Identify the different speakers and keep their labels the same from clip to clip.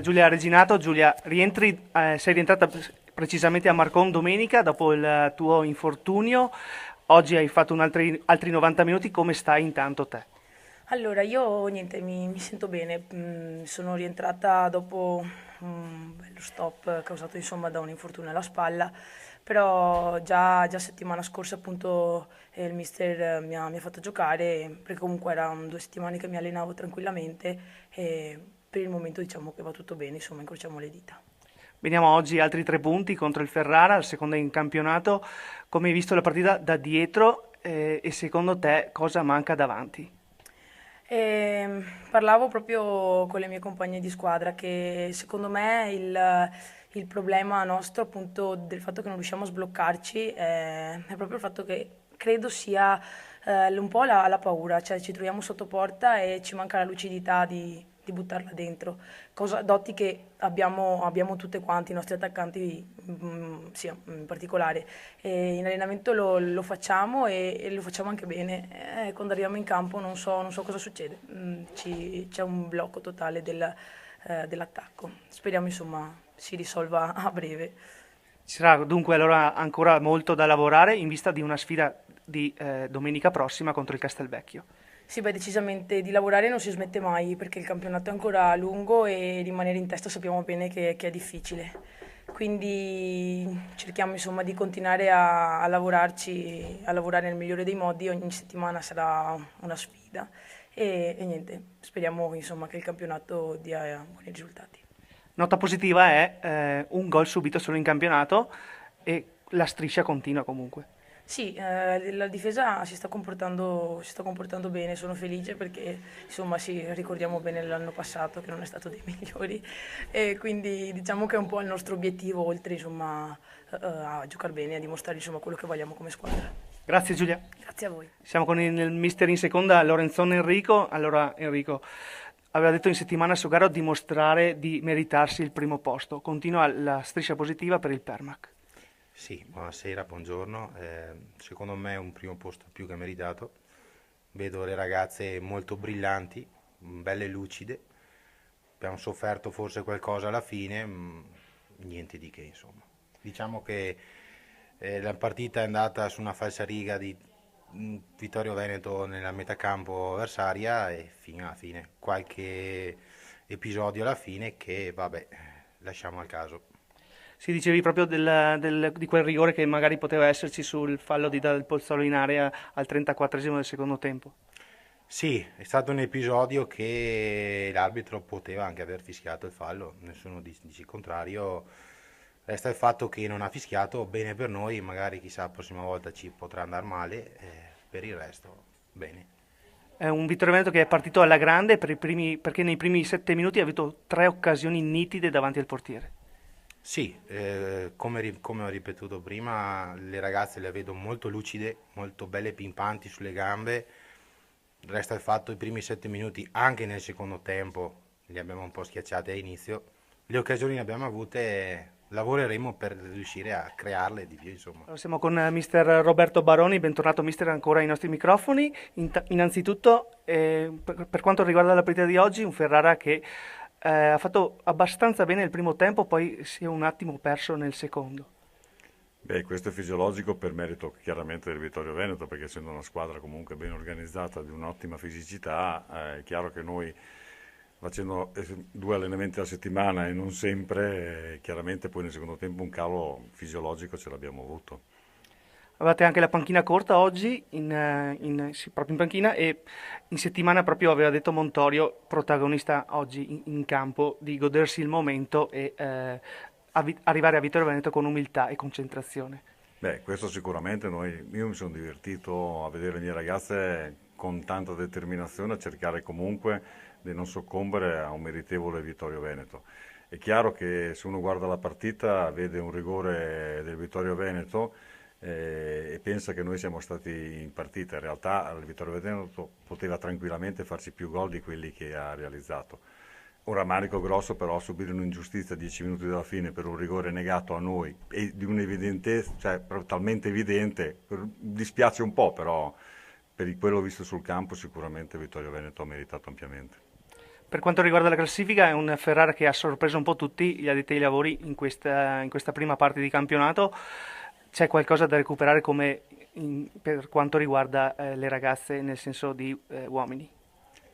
Speaker 1: Giulia Reginato. Giulia, sei rientrata precisamente a Marcon domenica dopo il tuo infortunio. Oggi hai fatto altri 90 minuti. Come stai intanto te?
Speaker 2: Allora, io niente, mi sento bene. Sono rientrata dopo un bello stop causato insomma da un infortunio alla spalla, però già settimana scorsa appunto il mister mi ha fatto giocare, perché comunque erano 2 settimane che mi allenavo tranquillamente e per il momento diciamo che va tutto bene, insomma, incrociamo le dita.
Speaker 1: Veniamo oggi altri 3 punti contro il Ferrara, il secondo in campionato. Come hai visto la partita da dietro e secondo te cosa manca davanti?
Speaker 2: Parlavo proprio con le mie compagne di squadra che secondo me il problema nostro appunto del fatto che non riusciamo a sbloccarci è proprio il fatto che credo sia un po' la paura, cioè ci troviamo sotto porta e ci manca la lucidità di buttarla dentro, doti che abbiamo tutte quanti, i nostri attaccanti, sì, in particolare. E in allenamento lo facciamo e lo facciamo anche bene. Quando arriviamo in campo non so cosa succede. C'è un blocco totale dell'attacco. Speriamo insomma si risolva a breve.
Speaker 1: Ci sarà dunque allora ancora molto da lavorare in vista di una sfida di domenica prossima contro il Castelvecchio.
Speaker 2: Sì, beh, decisamente di lavorare non si smette mai perché il campionato è ancora lungo e rimanere in testa sappiamo bene che è difficile. Quindi cerchiamo insomma di continuare a lavorarci, a lavorare nel migliore dei modi, ogni settimana sarà una sfida e niente, speriamo insomma che il campionato dia buoni risultati.
Speaker 1: Nota positiva è un gol subito solo in campionato e la striscia continua comunque.
Speaker 2: Sì, la difesa si sta comportando bene, sono felice perché insomma sì, ricordiamo bene l'anno passato che non è stato dei migliori e quindi diciamo che è un po' il nostro obiettivo oltre insomma a giocare bene, a dimostrare insomma quello che vogliamo come squadra.
Speaker 1: Grazie Giulia.
Speaker 2: Grazie a voi.
Speaker 1: Siamo con il mister in seconda, Lorenzon Enrico. Allora Enrico aveva detto in settimana su gara dimostrare di meritarsi il primo posto. Continua la striscia positiva per il Permac.
Speaker 3: Sì, buonasera, buongiorno. Secondo me è un primo posto più che meritato. Vedo le ragazze molto brillanti, belle lucide. Abbiamo sofferto forse qualcosa alla fine, niente di che, insomma. Diciamo che la partita è andata su una falsariga di Vittorio Veneto nella metacampo avversaria e fino alla fine. Qualche episodio alla fine che, vabbè, lasciamo al caso.
Speaker 1: Si dicevi proprio di quel rigore che magari poteva esserci sul fallo di Del Pozzolo in area al 34esimo del secondo tempo.
Speaker 3: Sì, è stato un episodio che l'arbitro poteva anche aver fischiato il fallo, nessuno dice il contrario. Resta il fatto che non ha fischiato, bene per noi, magari chissà la prossima volta ci potrà andare male, per il resto bene.
Speaker 1: È un Vittorio Veneto che è partito alla grande perché nei primi 7 minuti ha avuto 3 occasioni nitide davanti al portiere.
Speaker 3: Sì, come ho ripetuto prima, le ragazze le vedo molto lucide, molto belle pimpanti sulle gambe. Resta il fatto i primi 7 minuti, anche nel secondo tempo, li abbiamo un po' schiacciati all'inizio. Le occasioni ne abbiamo avute, lavoreremo per riuscire a crearle di più, insomma.
Speaker 1: Allora, siamo con mister Roberto Baroni, bentornato mister ancora ai nostri microfoni. Innanzitutto, per quanto riguarda la partita di oggi, un Ferrara che ha fatto abbastanza bene il primo tempo, poi si è un attimo perso nel secondo.
Speaker 4: Beh, questo è fisiologico per merito chiaramente del Vittorio Veneto, perché essendo una squadra comunque ben organizzata, di un'ottima fisicità, è chiaro che noi facendo 2 allenamenti alla settimana e non sempre, chiaramente poi nel secondo tempo un calo fisiologico ce l'abbiamo avuto.
Speaker 1: Avevate anche la panchina corta oggi, sì, proprio in panchina, e in settimana proprio aveva detto Montorio, protagonista oggi in campo, di godersi il momento e arrivare a Vittorio Veneto con umiltà e concentrazione.
Speaker 4: Beh, questo sicuramente io mi sono divertito a vedere le mie ragazze con tanta determinazione a cercare comunque di non soccombere a un meritevole Vittorio Veneto. È chiaro che se uno guarda la partita vede un rigore del Vittorio Veneto e pensa che noi siamo stati in partita. In realtà il Vittorio Veneto poteva tranquillamente farci più gol di quelli che ha realizzato. Un rammarico grosso però subire un'ingiustizia a 10 minuti dalla fine per un rigore negato a noi e di un'evidentezza, cioè talmente evidente, dispiace un po', però per quello visto sul campo sicuramente Vittorio Veneto ha meritato ampiamente.
Speaker 1: Per quanto riguarda la classifica, è un Ferrara che ha sorpreso un po' tutti gli addetti ai lavori in questa prima parte di campionato. C'è qualcosa da recuperare per quanto riguarda le ragazze, nel senso di uomini?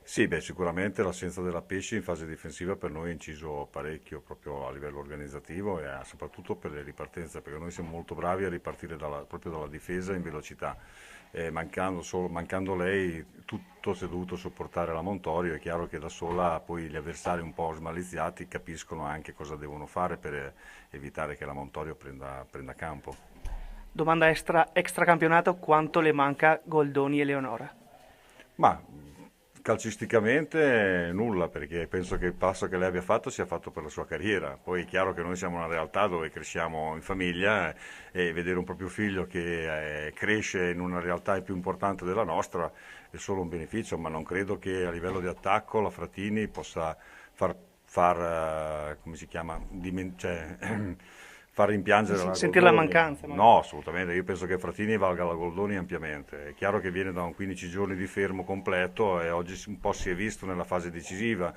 Speaker 4: Sì, beh, sicuramente l'assenza della Pesci in fase difensiva per noi ha inciso parecchio proprio a livello organizzativo e soprattutto per le ripartenze, perché noi siamo molto bravi a ripartire proprio dalla difesa in velocità. Mancando lei, tutto si è dovuto sopportare la Montorio. È chiaro che da sola poi gli avversari un po' smaliziati capiscono anche cosa devono fare per evitare che la Montorio prenda campo.
Speaker 1: Domanda extra campionato, quanto le manca Goldoni e Leonora?
Speaker 4: Ma calcisticamente nulla, perché penso che il passo che lei abbia fatto sia fatto per la sua carriera. Poi è chiaro che noi siamo una realtà dove cresciamo in famiglia e vedere un proprio figlio che cresce in una realtà più importante della nostra è solo un beneficio, ma non credo che a livello di attacco la Fratini possa come si chiama, far rimpiangere la
Speaker 1: Sentire la
Speaker 4: Goldoni.
Speaker 1: mancanza, magari.
Speaker 4: No, assolutamente, io penso che Fratini valga la Goldoni ampiamente. È chiaro che viene da un 15 giorni di fermo completo e oggi un po' si è visto nella fase decisiva,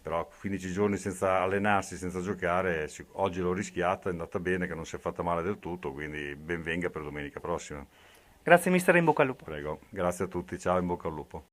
Speaker 4: però 15 giorni senza allenarsi, senza giocare, oggi l'ho rischiata, è andata bene, che non si è fatta male del tutto, quindi ben venga per domenica prossima.
Speaker 1: Grazie mister e in bocca al lupo.
Speaker 4: Prego, grazie a tutti, ciao, in bocca al lupo.